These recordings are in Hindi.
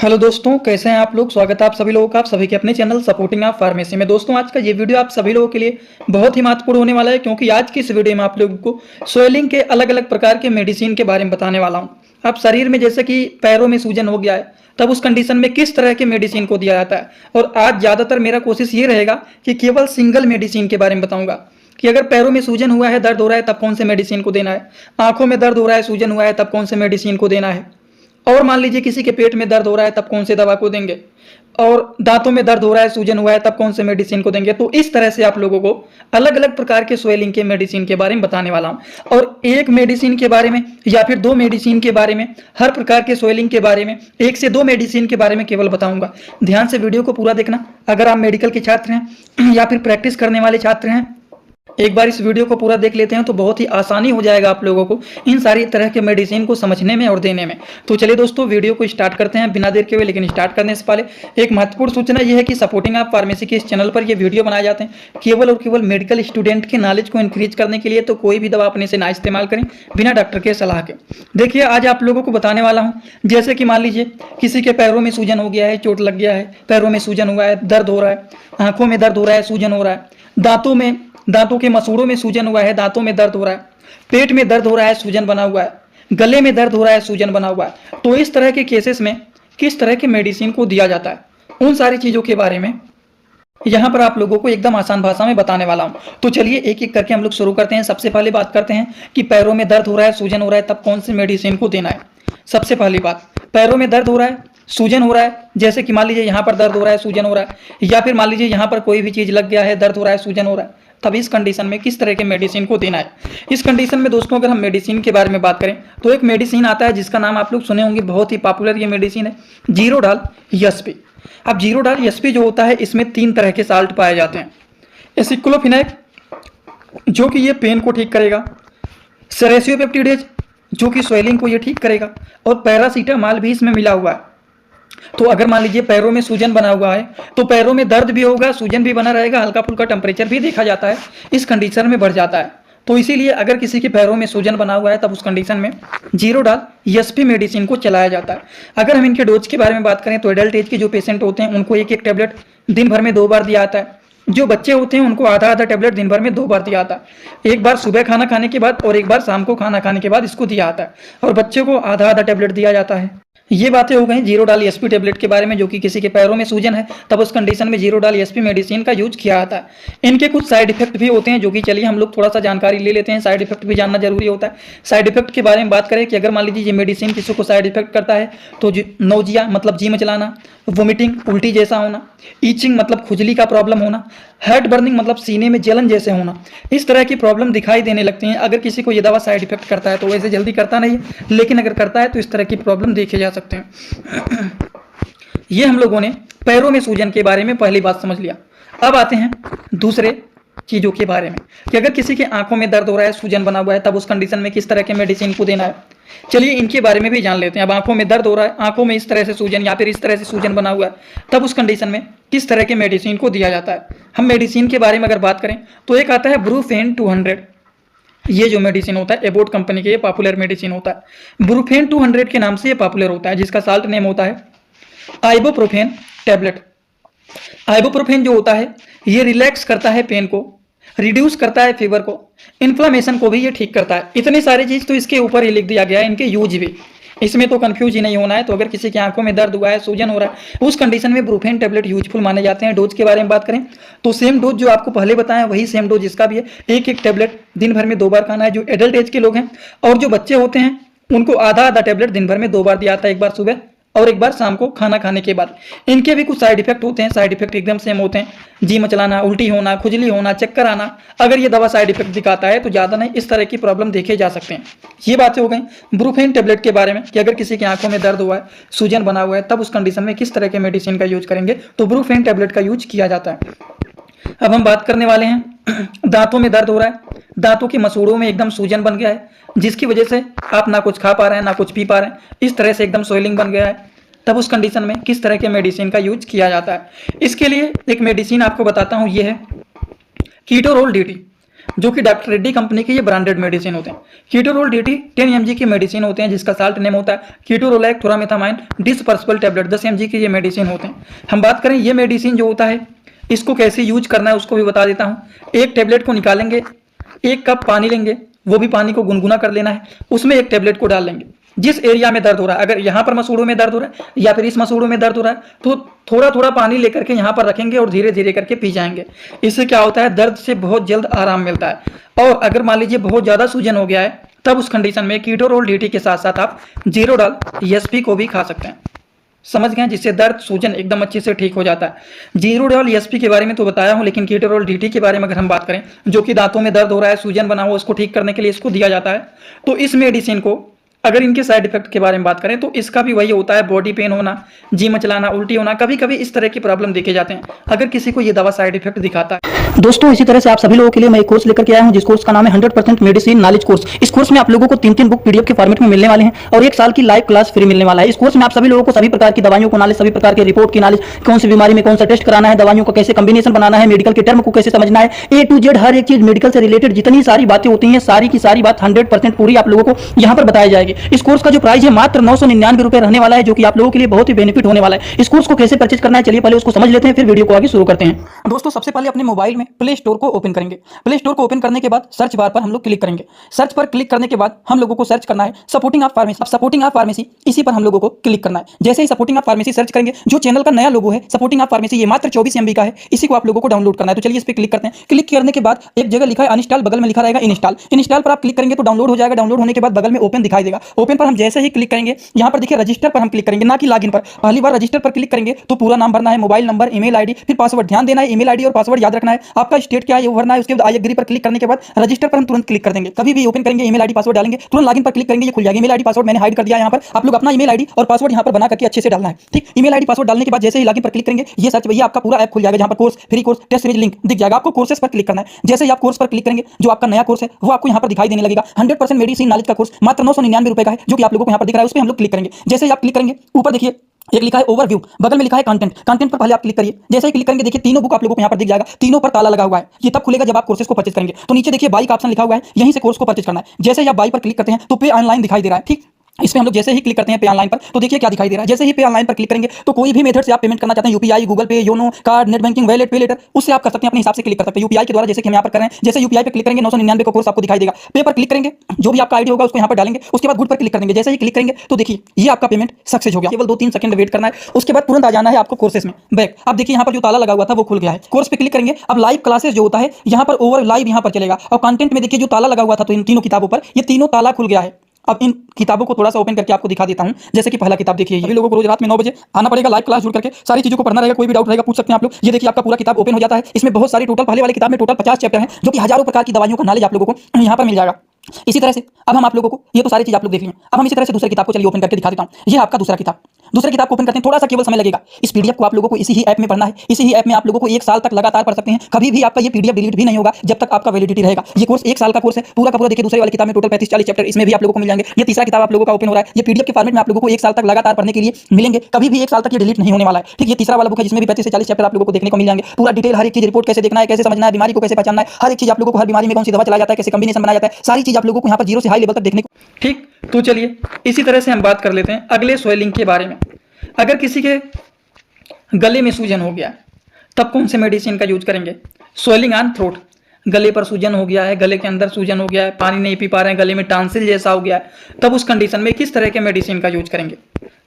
हेलो दोस्तों, कैसे हैं आप लोग। स्वागत है आप सभी लोगों का, आप सभी के अपने चैनल सपोर्टिंग आप फार्मेसी में। दोस्तों, आज का ये वीडियो आप सभी लोगों के लिए बहुत ही महत्वपूर्ण होने वाला है, क्योंकि आज की इस वीडियो में आप लोगों को स्वेलिंग के अलग अलग प्रकार के मेडिसिन के बारे में बताने वाला हूं। आप शरीर में जैसे कि पैरों में सूजन हो गया है, तब उस कंडीशन में किस तरह के मेडिसिन को दिया जाता है। और आज ज़्यादातर मेरा कोशिश ये रहेगा कि केवल सिंगल मेडिसिन के बारे में बताऊंगा कि अगर पैरों में सूजन हुआ है, दर्द हो रहा है, तब कौन से मेडिसिन को देना है। आंखों में दर्द हो रहा है, सूजन हुआ है, तब कौन से मेडिसिन को देना है। और मान लीजिए किसी के पेट में दर्द हो रहा है, तब कौन से दवा को देंगे। और दांतों में दर्द हो रहा है, सूजन हुआ है, तब कौन से मेडिसिन को देंगे। तो इस तरह से आप लोगों को अलग अलग प्रकार के स्वेलिंग के मेडिसिन के बारे में बताने वाला हूं। और एक मेडिसिन के बारे में या फिर दो मेडिसिन के बारे में, हर प्रकार के स्वेलिंग के बारे में एक से दो मेडिसिन के बारे में केवल बताऊंगा। ध्यान से वीडियो को पूरा देखना। अगर आप मेडिकल के छात्र हैं या फिर प्रैक्टिस करने वाले छात्र हैं, एक बार इस वीडियो को पूरा देख लेते हैं तो बहुत ही आसानी हो जाएगा आप लोगों को इन सारी तरह के मेडिसिन को समझने में और देने में। तो चलिए दोस्तों, वीडियो को स्टार्ट करते हैं बिना देर के हुए। लेकिन स्टार्ट करने से पहले एक महत्वपूर्ण सूचना यह है कि सपोर्टिंग आप फार्मेसी के इस चैनल पर ये वीडियो बनाए जाते हैं केवल और केवल मेडिकल स्टूडेंट के नॉलेज को इंक्रीज करने के लिए। तो कोई भी दवा अपने से ना इस्तेमाल करें बिना डॉक्टर के सलाह के। देखिए, आज आप लोगों को बताने वाला हूँ, जैसे कि मान लीजिए किसी के पैरों में सूजन हो गया है, चोट लग गया है, पैरों में सूजन हुआ है, दर्द हो रहा है, आंखों में दर्द हो रहा है, सूजन हो रहा है, दांतों के मसूड़ों में सूजन हुआ है, दांतों में दर्द हो रहा है, पेट में दर्द हो रहा है, सूजन बना हुआ है, गले में दर्द हो रहा है, सूजन बना हुआ है। तो इस तरह के केसेस में किस तरह के मेडिसिन को दिया जाता है, उन सारी चीजों के बारे में यहाँ पर आप लोगों को एकदम आसान भाषा में बताने वाला हूँ। तो चलिए एक एक करके हम लोग शुरू करते हैं। सबसे पहले बात करते हैं कि पैरों में दर्द हो रहा है, सूजन हो रहा है, तब कौन सी मेडिसिन को देना है। सबसे पहली बात, पैरों में दर्द हो रहा है, सूजन हो रहा है, जैसे कि मान लीजिए यहाँ पर दर्द हो रहा है, सूजन हो रहा है, या फिर मान लीजिए यहाँ पर कोई भी चीज लग गया है, दर्द हो रहा है, सूजन हो रहा है, तब इस कंडीशन में किस तरह के मेडिसिन को देना है। इस कंडीशन में दोस्तों, अगर हम मेडिसिन के बारे में बात करें तो एक मेडिसिन आता है जिसका नाम आप लोग सुने होंगे, बहुत ही पॉपुलर ये मेडिसिन है, जीरोडाल एसपी। अब जीरोडाल एसपी जो होता है, इसमें 3 तरह के साल्ट पाए जाते हैं। एसिक्लोफिनेक जो कि ये पेन को ठीक करेगा, सेरेसियोपेप्टिडेज जो कि स्वेलिंग को ये ठीक करेगा, और पैरासीटामॉल भी इसमें मिला हुआ है। तो अगर मान लीजिए पैरों में सूजन बना हुआ है, तो पैरों में दर्द भी होगा, सूजन भी बना रहेगा, हल्का फुल्का टेम्परेचर भी देखा जाता है, इस कंडीशन में बढ़ जाता है। तो इसीलिए अगर किसी के पैरों में सूजन बना हुआ है, तब उस कंडीशन में जीरोडाल एसपी मेडिसिन को चलाया जाता है। अगर हम इनके डोज के बारे में बात करें तो एडल्ट एज के जो पेशेंट होते हैं उनको एक एक टेबलेट दिन भर में 2 बार दिया जाता है। जो बच्चे होते हैं उनको आधा आधा टेबलेट दिन भर में 2 बार दिया जाता है। एक बार सुबह खाना खाने के बाद और एक बार शाम को खाना खाने के बाद इसको दिया जाता है, और बच्चे को आधा आधा टेबलेट दिया जाता है। ये बातें हो गई जीरोडाल एसपी टेबलेट के बारे में, जो कि किसी के पैरों में सूजन है तब उस कंडीशन में जीरोडाल एसपी मेडिसिन का यूज किया जाता है। इनके कुछ साइड इफेक्ट भी होते हैं, जो कि चलिए हम लोग थोड़ा सा जानकारी ले लेते हैं। साइड इफेक्ट भी जानना जरूरी होता है। साइड इफेक्ट के बारे में बात करें कि अगर मान लीजिए ये मेडिसिन किसी को साइड इफेक्ट करता है तो नौजिया मतलब जी मचलाना, वोमिटिंग उल्टी जैसा होना, ईचिंग मतलब खुजली का प्रॉब्लम होना, हार्ट बर्निंग मतलब सीने में जलन जैसे होना, इस तरह की प्रॉब्लम दिखाई देने लगती हैं। अगर किसी को ये दवा साइड इफेक्ट करता है तो वैसे जल्दी करता नहीं है, लेकिन अगर करता है तो इस तरह की प्रॉब्लम देखे जा सकते हैं। ये हम लोगों ने पैरों में सूजन के बारे में पहली बात समझ लिया। अब आते हैं दूसरे चीजों के बारे में कि अगर किसी के आंखों में दर्द हो रहा है, सूजन बना हुआ है, तब उस कंडीशन में किस तरह के मेडिसिन को देना है। चलिए इनके बारे में भी जान लेते हैं। अब आंखों में दर्द हो रहा है, आंखों में इस तरह से सूजन या फिर इस तरह से सूजन बना हुआ है, तब उस कंडीशन में किस तरह के मेडिसिन को दिया जाता है। हम मेडिसिन के बारे में अगर बात करें तो एक आता है ब्रूफेन 200। ये जो मेडिसिन होता है एबोट कंपनी के, ये पॉपुलर मेडिसिन होता है। ब्रूफेन 200 के नाम से ये पॉपुलर होता है, जिसका साल्ट नेम होता है आइबोप्रोफेन टैबलेट। आइबोप्रोफेन जो होता है ये रिलैक्स करता है पेन को, रिड्यूस करता है फीवर को, इन्फ्लामेशन को भी ये ठीक करता है। इतनी सारी चीज तो इसके ऊपर ही लिख दिया गया है, इनके यूज भी, इसमें तो कंफ्यूज ही नहीं होना है। तो अगर किसी की आंखों में दर्द हुआ है, सूजन हो रहा है, उस कंडीशन में ब्रूफेन टैबलेट यूजफुल माने जाते हैं। डोज के बारे में बात करें तो सेम डोज जो आपको पहले बताया वही सेम डोज इसका भी है। एक एक टैबलेट दिन भर में 2 बार खाना है, जो एडल्ट एज के लोग हैं। और जो बच्चे होते हैं उनको आधा आधा टैबलेट दिन भर में 2 बार दिया जाता है, एक बार सुबह और एक बार शाम को खाना खाने के बाद। इनके भी कुछ साइड इफेक्ट होते हैं, साइड इफेक्ट एकदम सेम होते हैं, जी मचलाना, उल्टी होना, खुजली होना, चक्कर आना। अगर ये दवा साइड इफेक्ट दिखाता है तो ज़्यादा नहीं, इस तरह की प्रॉब्लम देखे जा सकते हैं। ये बातें हो गई ब्रूफेन टेबलेट के बारे में कि अगर किसी की आंखों में दर्द हुआ है, सूजन बना हुआ है, तब उस कंडीशन में किस तरह के मेडिसिन का यूज करेंगे, तो ब्रूफेन टेबलेट का यूज किया जाता है। अब हम बात करने वाले हैं दांतों में दर्द हो रहा है, दांतों के मसूड़ों में एकदम सूजन बन गया है, जिसकी वजह से आप ना कुछ खा पा रहे हैं ना कुछ पी पा रहे हैं, इस तरह से एकदम स्वेलिंग बन गया है, तब उस कंडीशन में किस तरह के मेडिसिन का यूज किया जाता है। इसके लिए एक मेडिसिन आपको बताता हूं, ये है कीटोरोल डीटी। जो कि डॉक्टर रेड्डी कंपनी के ये ब्रांडेड मेडिसिन होते हैं। कीटोरोल डीटी 10 mg की मेडिसिन होते हैं, जिसका साल्ट नेम होता है कीटोरोलैक थोरामेथामाइन डिसपर्सिबल टैबलेट। 10 mg की ये मेडिसिन होते हैं। हम बात करें ये मेडिसिन जो होता है इसको कैसे यूज करना है उसको भी बता देता हूँ। एक टैबलेट को निकालेंगे, 1 कप पानी लेंगे, वो भी पानी को गुनगुना कर लेना है, उसमें एक टैबलेट को डाल लेंगे। जिस एरिया में दर्द हो रहा है, अगर यहाँ पर मसूड़ों में दर्द हो रहा है या फिर इस मसूड़ों में दर्द हो रहा है, तो थोड़ा थोड़ा पानी लेकर के यहाँ पर रखेंगे और धीरे धीरे करके पी जाएंगे। इससे क्या होता है, दर्द से बहुत जल्द आराम मिलता है। और अगर मान लीजिए बहुत ज़्यादा सूजन हो गया है, तब उस कंडीशन में कीटोरोल डीटी के साथ साथ आप जीरोडाल एसपी को भी खा सकते हैं। समझ गए, जिससे दर्द सूजन एकदम अच्छे से ठीक हो जाता है। जीरोडाल एसपी के बारे में तो बताया हूं, लेकिन कीटोरोल डीटी के बारे में अगर हम बात करें, जो कि दांतों में दर्द हो रहा है, सूजन बना हुआ, उसको ठीक करने के लिए इसको दिया जाता है। तो इस मेडिसिन को अगर इनके साइड इफेक्ट के बारे में बात करें तो इसका भी वही होता है, बॉडी पेन होना, जी मचलाना, उल्टी होना, कभी कभी इस तरह की प्रॉब्लम देखे जाते हैं अगर किसी को ये दवा साइड इफेक्ट दिखाता है। दोस्तों इसी तरह से आप सभी लोगों के लिए मैं एक कोर्स लेकर के आया हूं, जिस कोर्स का नाम है 100% मेडिसिन नॉलेज कोर्स। इस कोर्स में आप लोगों को 3 बुक पीडीएफ के फॉर्मेट में मिलने वाले हैं और 1 साल की लाइव क्लास फ्री मिलने वाला है। इस कोर्स में आप सभी लोगों को सभी प्रकार की दवाइयों को नॉलेज, सभी प्रकार के रिपोर्ट की नॉलेज, कौन सी बीमारी में कौन सा टेस्ट कराना है, दवाइयों का कैसे कॉम्बिनेशन बनाना है, मेडिकल के टर्म को कैसे समझना है, A to Z हर एक चीज मेडिकल से रिलेटेड जितनी सारी बातें होती हैं, सारी की सारी बात 100% पूरी आप लोगों को यहाँ पर बताई जाएगी। इस कोर्स का जो प्राइस है मात्र 999 रुपए रहने वाला है, जो कि आप लोगों के लिए बहुत ही बेनिफिट होने वाला है। इस कोर्स को कैसे परचेज करना है, चलिए पहले उसको समझ लेते हैं, फिर वीडियो को आगे शुरू करते हैं। दोस्तों सबसे पहले अपने मोबाइल में प्ले स्टोर को ओपन करेंगे। प्ले स्टोर को ओपन करने के बाद सर्च बार पर हम लोग क्लिक करेंगे। सर्च पर क्लिक करने के बाद हम लोगों को सर्च करना है supporting of pharmacy. Supporting of pharmacy इसी पर हम लोगों को क्लिक करना है। जैसे ही सपोर्टिंग ऑफ फार्मेसी सर्च करेंगे, जो चैनल का नया लोगो है सपोर्टिंग ऑफ फार्मेसी, ये मात्र 24 MB का है, इसी को आप लोगों को डाउनलोड करना है। तो चलिए इस पर क्लिक करते हैं। क्लिक करने के बाद एक जगह लिखा है अनइंस्टॉल, बगल में लिखा रहेगा इंस्टॉल। इंस्टॉल पर आप क्लिक करेंगे तो डाउनलोड हो जाएगा। डाउनलोड होने के बाद बगल में ओपन दिखाई देगा। ओपन पर हम जैसे ही क्लिक करेंगे, यहाँ पर देखिए रजिस्टर पर हम क्लिक करेंगे, ना कि लॉगिन पर। पहली बार रजिस्टर पर क्लिक करेंगे तो पूरा नाम भरना है, मोबाइल नंबर, ईमेल आईडी, फिर पासवर्ड। ध्यान देना है ईमेल आईडी और पासवर्ड याद रखना है। आपका स्टेट क्या है वो भरना है। उसके बाद आई एग्री पर क्लिक करने के बाद रजिस्टर पर हम तुरंत क्लिक कर देंगे। कभी भी ओपन करेंगे ईमेल आईडी पासवर्ड डालेंगे, तुरंत लॉगिन पर क्लिक करेंगे, ये खुल जाएगा। ईमेल आईडी पासवर्ड मैंने हाइड कर दिया यहाँ पर। आप लोग अपना ईमेल आईडी और पासवर्ड यहाँ पर बना करके अच्छे से डालना है, ठीक। ईमेल आईडी पासवर्ड डालने के बाद जैसे ही लॉगिन पर क्लिक करेंगे, ये सर्च भैया आपका पूरा ऐप खुल जाएगा, जहाँ पर course, free course, test series link दिख जाएगा। आपको कोर्सेस पर क्लिक करना है। जैसे ही आप कोर्स पर क्लिक करेंगे, जो आपका नया कोर्स है वो आपको यहाँ पर दिखाई देने लगेगा। 100% मेडिसिन नॉलेज का कोर्स मात्र 999 रुपए का है, जो कि आप लोगों को यहाँ पर दिख रहा है। उस पर हम लोग क्लिक करेंगे। जैसे ही आप क्लिक करेंगे, ऊपर देखिए एक लिखा है ओवरव्यू, बगल में लिखा है कंटेंट। कंटेंट पर पहले आप क्लिक करिए। जैसे ही क्लिक करेंगे, देखिए तीनों बुक आप लोगों को यहाँ पर दिख जाएगा। तीनों पर ताला लगा हुआ है। ये तब खुलेगा जब आप कोर्सेज को परचेज करेंगे। तो नीचे देखिए बाई का ऑप्शन लिखा हुआ है, यहीं से कोर्स को परचेज करना है। जैसे ही आप बाई पर क्लिक करते हैं तो पे ऑनलाइन दिखाई दे रहा है, ठीक। इस पे हम लोग जैसे ही क्लिक करते हैं पे ऑनलाइन पर, तो देखिए क्या दिखाई दे रहा है। जैसे ही पे ऑनलाइन पर क्लिक करेंगे तो कोई भी मेथड से आप पेमेंट करना चाहते हैं, यूपीआई, गूगल पे, YONO, card, net banking, wallet, पे लेटर, उससे आप कर सकते हैं। अपने हिसाब से क्लिक कर सकते हैं यूपीआई के द्वारा, जैसे कि हम यहाँ पर कर रहे हैं। जैसे यूपीआई पे क्लिक करेंगे 999 का कोर्स आपको दिखाई देगा। पे पर क्लिक करेंगे, जो भी आपका आईडी होगा उसको यहाँ पर डालेंगे। उसके बाद गुड पर क्लिक कर देंगे। जैसे ही क्लिक करेंगे तो देखिए ये आपका पेमेंट सक्सेस हो गया। केवल 2-3 सेकंड वेट करना है, उसके बाद तुरंत आ जाना है आपको कोर्सेज में बैक। अब देखिए यहाँ पर जो ताला लगा हुआ था वो खुल गया है। कोर्स पे क्लिक करेंगे, अब लाइव क्लासेस जो होता है यहाँ पर ओवर लाइव यहाँ पर चलेगा। और कंटेंट में देखिए जो ताला लगा हुआ था, तो इन तीनों किताबों पर ये तीनों ताला खुल गया है। अब इन किताबों को थोड़ा सा ओपन करके आपको दिखा देता हूं। जैसे कि पहला किताब देखिए, सभी लोगों को रोज रात में 9 बजे आना पड़ेगा, लाइव क्लास जुड़ करके सारी चीजों को पढ़ना रहेगा। कोई भी डाउट रहेगा पूछ सकते हैं आप लोग। ये देखिए आपका पूरा किताब ओपन हो जाता है। इसमें बहुत सारी टोटल, पहले वाली किताब में टोटल 50 चैप्टर हैं, जो कि हजारों प्रकार की दवाइयों का नॉलेज आप लोगों को यहाँ पर मिल जाएगा। इसी तरह से अब हम आप लोगों को, ये तो सारी चीज आप लोग देख लें, अब हम इसी तरह से दूसरी किताब को चलिए ओपन करके दिखा देता हूं। ये आपका दूसरा किताब। दूसरी किताब को ओपन करते हैं, थोड़ा सा केवल समय लगेगा। इस पीडीएफ को आप लोगों को इसी ही ऐप में पढ़ना है। इसी ही ऐप में आप लोगों को 1 साल तक लगातार पढ़ सकते हैं। कभी भी आपका ये पीडीएफ डिलीट भी नहीं होगा जब तक आपका वैलिडिटी रहेगा। ये कोर्स 1 साल का कोर्स है पूरा का पूरा। देखिए दूसरी वाली किताब में टोटल 35-40 चैप्टर इसमें भी आप लोगों को मिल जाएंगे। ये तीसरा किताब आप लोगों का ओपन हो रहा है। ये पीडीएफ के फॉर्मेट में आप लोगों को 1 साल तक लगातार पढ़ने के लिए मिलेंगे। कभी भी 1 साल तक ये डिलीट नहीं होने वाला है, ठीक। ये तीसरा वाला बुक है जिसमें भी 35 से 40 चैप्टर आप लोगों को देखने को मिल जाएंगे। पूरा डिटेल हर एक चीज, रिपोर्ट कैसे देखना है, कैसे समझना है, बीमारी को कैसे पहचानना है, हर एक चीज आप लोगों को, हर बीमारी में कौन सी दवा चलाया जाता है, कैसे कॉम्बिनेशन बनाया जाता है, सारी चीज आप लोगों को यहाँ पर 0 से हाई लेवल तक देखने को, ठीक। तो चलिए इसी तरह से हम बात कर लेते हैं अगले स्वेलिंग के बारे में। अगर किसी के गले में सूजन हो गया तब कौन से मेडिसिन का यूज करेंगे। स्वेलिंग ऑन थ्रोट, गले पर सूजन हो गया है, गले के अंदर सूजन हो गया है, पानी नहीं पी पा रहे हैं, गले में टांसिल जैसा हो गया है, तब उस कंडीशन में किस तरह के मेडिसिन का यूज करेंगे।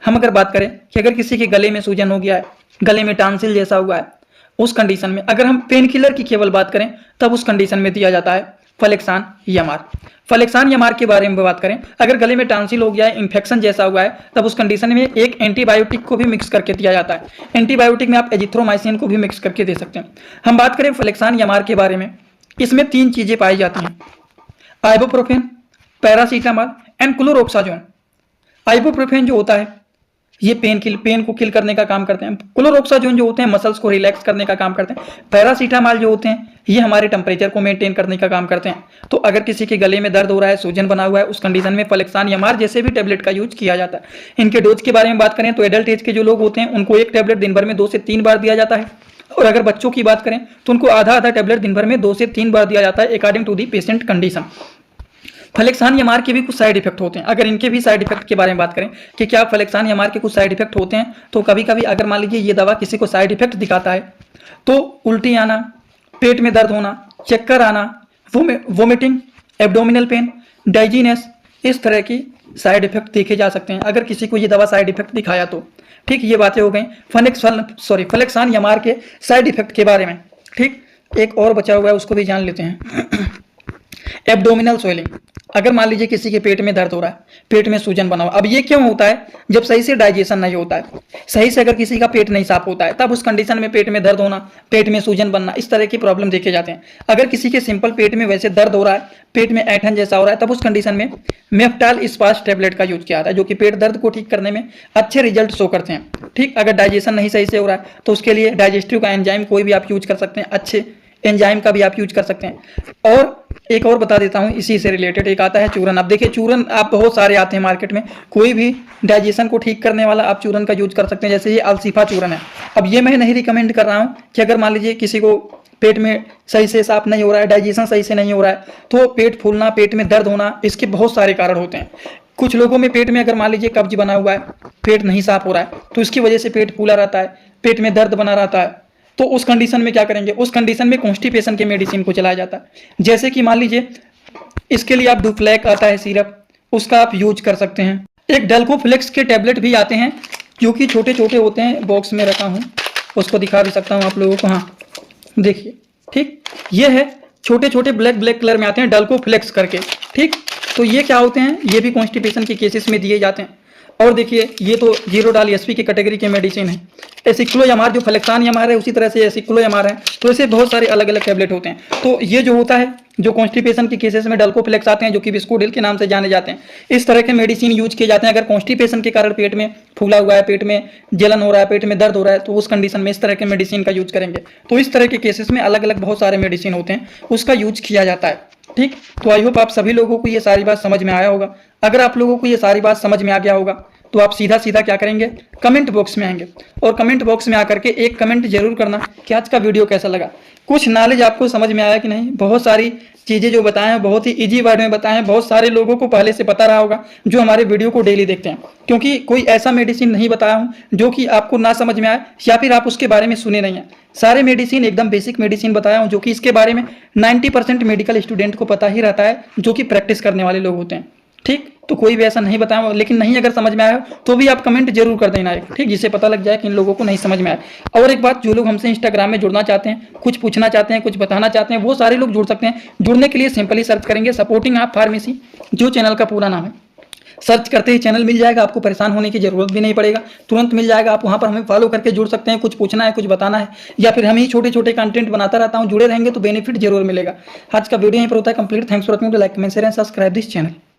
हम अगर बात करें कि अगर किसी के गले में सूजन हो गया है, गले में टांसिल जैसा हुआ है, उस कंडीशन में अगर हम पेन किलर की केवल बात करें तब उस कंडीशन में दिया जाता है फ्लेक्सान एमआर। फ्लेक्सान एमआर के बारे में बात करें, अगर गले में टांसिल हो गया है, इन्फेक्शन जैसा हुआ है, तब उस कंडीशन में एक एंटीबायोटिक को भी मिक्स करके दिया जाता है। एंटीबायोटिक में आप एजिथ्रोमाइसिन को भी मिक्स करके दे सकते हैं। हम बात करें फ्लेक्सान एमआर के बारे में, इसमें 3 चीजें पाई जाती हैं, आइबुप्रोफेन, पैरासीटामॉल एंड क्लोरोक्साजोन। आइबुप्रोफेन जो होता है ये पेन को किल करने का काम करते हैं। क्लोरोक्साजोन जो होते हैं मसल्स को रिलैक्स करने का काम करते हैं। पैरासीटामॉल जो होते हैं ये हमारे टेम्परेचर को मेंटेन करने का काम करते हैं। तो अगर किसी के गले में दर्द हो रहा है, सूजन बना हुआ है, उस कंडीशन में फ्लेक्सान एमआर जैसे भी टेबलेट का यूज किया जाता है। इनके डोज के बारे में बात करें तो एडल्ट एज के जो लोग होते हैं उनको एक टेबलेट दिन भर में 2 से 3 बार दिया जाता है, और अगर बच्चों की बात करें तो उनको आधा टेबलेट दिन भर में 2 से 3 बार दिया जाता है according to the patient condition. Flexon MR के भी कुछ साइड इफेक्ट होते हैं। अगर इनके भी साइड इफेक्ट के बारे में बात करें कि क्या फ्लेक्सान एमआर के कुछ साइड इफेक्ट होते हैं, तो कभी कभी अगर मान लीजिए ये दवा किसी को साइड इफेक्ट दिखाता है तो उल्टी आना, पेट में दर्द होना, चक्कर आना, वोमिटिंग, एब्डोमिनल पेन, डाइजीनेस, इस तरह की साइड इफेक्ट देखे जा सकते हैं अगर किसी को ये दवा साइड इफेक्ट दिखाया तो। ठीक, ये बातें हो गई फ्लेक्सान एमआर के साइड इफेक्ट के बारे में। ठीक, एक और बचा हुआ है उसको भी जान लेते हैं। एब्डोमिनल स्वेलिंग, अगर मान लीजिए किसी के पेट में दर्द हो रहा है, पेट में सूजन बना हुआ, अब ये क्यों होता है? जब सही से डाइजेशन नहीं होता है, सही से अगर किसी का पेट नहीं साफ होता है, तब उस कंडीशन में पेट में दर्द होना, पेट में सूजन बनना, इस तरह की प्रॉब्लम देखे जाते हैं। अगर किसी के सिंपल पेट में वैसे दर्द हो रहा है, पेट में ऐठन जैसा हो रहा है, तब उस कंडीशन में मेफ्टाल इस्पास टेबलेट का यूज किया जाता है, जो कि पेट दर्द को ठीक करने में अच्छे रिजल्ट शो करते हैं। ठीक, अगर डाइजेशन नहीं सही से हो रहा है तो उसके लिए डाइजेस्टिव का एंजाइम कोई भी आप यूज कर सकते हैं, अच्छे एंजाइम का भी आप यूज कर सकते हैं। और एक और बता देता हूं इसी से रिलेटेड, एक आता है चूरन। अब देखिए चूरन आप बहुत सारे आते हैं मार्केट में, कोई भी डाइजेशन को ठीक करने वाला आप चूरन का यूज कर सकते हैं, जैसे ये अल्सीफा चूरन है। अब ये मैं नहीं रिकमेंड कर रहा हूं कि अगर मान लीजिए किसी को पेट में सही से साफ नहीं हो रहा है, डाइजेशन सही से नहीं हो रहा है, तो पेट फूलना, पेट में दर्द होना, इसके बहुत सारे कारण होते हैं। कुछ लोगों में पेट में अगर मान लीजिए कब्ज बना हुआ है, पेट नहीं साफ हो रहा है, तो इसकी वजह से पेट फूला रहता है, पेट में दर्द बना रहता है, तो उस कंडीशन में क्या करेंगे? उस कंडीशन में कॉन्स्टिपेशन के मेडिसिन को चलाया जाता है। जैसे कि मान लीजिए इसके लिए आप डुफ्लैक आता है सिरप, उसका आप यूज कर सकते हैं। एक डल्कोफ्लेक्स के टैबलेट भी आते हैं जो कि छोटे छोटे होते हैं, बॉक्स में रखा हूँ, उसको दिखा भी सकता हूँ आप लोगों को। हाँ देखिए, ठीक, ये है, छोटे छोटे ब्लैक कलर में आते हैं, डल्कोफ्लेक्स करके। ठीक, तो ये क्या होते हैं? ये भी कॉन्स्टिपेशन के केसेस में दिए जाते हैं। और देखिए ये तो जीरोडाल एसपी की कैटेगरी के मेडिसिन है। एसिक्लोएमार जो फ्लेक्सान एमआर है, उसी तरह से एसिक्लोएमार है, तो ऐसे बहुत सारे अलग अलग टैबलेट होते हैं। तो ये जो होता है, जो कॉन्स्टिपेशन के केसेस में डल्कोफ्लेक्स आते हैं, जो कि बिस्कोडिल के नाम से जाने जाते हैं, इस तरह के मेडिसिन यूज किए जाते हैं। अगर कॉन्स्टिपेशन के कारण पेट में फूला हुआ है, पेट में जलन हो रहा है, पेट में दर्द हो रहा है, तो उस कंडीशन में इस तरह के मेडिसिन का यूज करेंगे। तो इस तरह के केसेस में अलग अलग बहुत सारे मेडिसिन होते हैं, उसका यूज किया जाता है। ठीक, तो आई होप आप सभी लोगों को ये सारी बात समझ में आया होगा। अगर आप लोगों को ये सारी बात समझ में आ गया होगा तो आप सीधा सीधा क्या करेंगे? कमेंट बॉक्स में आएंगे और कमेंट बॉक्स में आकर के एक कमेंट जरूर करना कि आज का वीडियो कैसा लगा, कुछ नॉलेज आपको समझ में आया कि नहीं। बहुत सारी चीज़ें जो बताएं हैं बहुत ही इजी वर्ड में बताएं हैं, बहुत सारे लोगों को पहले से पता रहा होगा जो हमारे वीडियो को डेली देखते हैं, क्योंकि कोई ऐसा मेडिसिन नहीं बताया हूँ जो कि आपको ना समझ में आए या फिर आप उसके बारे में सुने नहीं हैं। सारे मेडिसिन एकदम बेसिक मेडिसिन बताया हूँ, जो कि इसके बारे में 90% मेडिकल स्टूडेंट को पता ही रहता है, जो कि प्रैक्टिस करने वाले लोग होते हैं। ठीक, तो कोई भी ऐसा नहीं बताया, लेकिन नहीं अगर समझ में आया तो भी आप कमेंट जरूर कर देना, ठीक, जिससे पता लग जाए कि इन लोगों को नहीं समझ में आया। और एक बात, जो लोग हमसे इंस्टाग्राम में जुड़ना चाहते हैं, कुछ पूछना चाहते हैं, कुछ बताना चाहते हैं, वो सारे लोग जुड़ सकते हैं। जुड़ने के लिए सिंपली सर्च करेंगे सपोर्टिंग आप फार्मेसी, जो चैनल का पूरा नाम है। सर्च करते ही चैनल मिल जाएगा, आपको परेशान होने की जरूरत भी नहीं पड़ेगा, तुरंत मिल जाएगा। आप वहाँ पर हमें फॉलो करके जुड़ सकते हैं, कुछ पूछना है, कुछ बताना है, या फिर हम ही छोटे छोटे कंटेंट बनाता रहता हूँ, जुड़े रहेंगे तो बेनिफिट जरूर मिलेगा। आज का वीडियो यहीं पर होता है complete. Thanks for watching, like comment share and subscribe this channel.